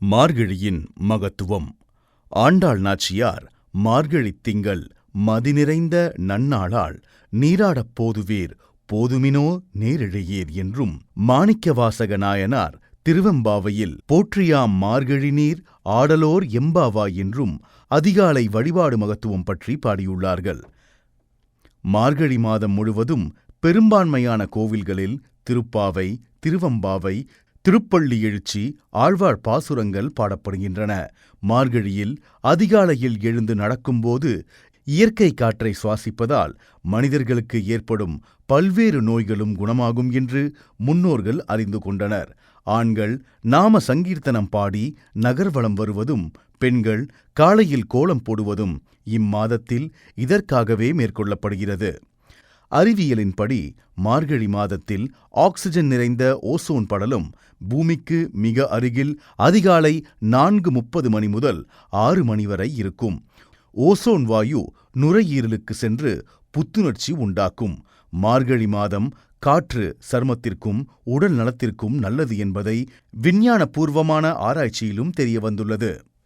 மார்கழியின் மகத்துவம். ஆண்டாள் நாச்சியார் மார்கழித் திங்கள் மதிநிறைந்த நன்னாளால் நீராடப் போதுவீர் போதுமினோ நேரிழையீர் என்றும், மாணிக்கவாசக நாயனார் திருவெம்பாவையில் போற்றியாம் மார்கழி நீர் ஆடலோர் எம்பாவாய் என்றும் அதிகாலை வழிபாடு மகத்துவம் பற்றி பாடியுள்ளார்கள். மார்கழி மாதம் முழுவதும் பெரும்பான்மையான கோவில்களில் திருப்பாவை, திருவெம்பாவை, திருப்பள்ளி எழுச்சி, ஆழ்வார் பாசுரங்கள் பாடப்படுகின்றன. மார்கழியில் அதிகாலையில் எழுந்து நடக்கும்போது இயற்கை காற்றை சுவாசிப்பதால் மனிதர்களுக்கு ஏற்படும் பல்வேறு நோய்களும் குணமாகும் என்று முன்னோர்கள் அறிந்து கொண்டனர். ஆண்கள் நாம சங்கீர்த்தனம் பாடி நகர்வலம் வருவதும், பெண்கள் காலையில் கோலம் போடுவதும் இம்மாதத்தில் இதற்காகவே மேற்கொள்ளப்படுகிறது. அறிவியலின்படி மார்கழி மாதத்தில் ஆக்சிஜன் நிறைந்த ஓசோன் படலம் பூமிக்கு மிக அருகில் அதிகாலை 4:30 மணி முதல் 6 மணி வரை இருக்கும். ஓசோன் வாயு நுரையீரலுக்கு சென்று புத்துணர்ச்சி உண்டாக்கும். மார்கழி மாதம் காற்று சருமத்திற்கும் உடல் நலத்திற்கும் நல்லது என்பதை விஞ்ஞானபூர்வமான ஆராய்ச்சியிலும் தெரியவந்துள்ளது.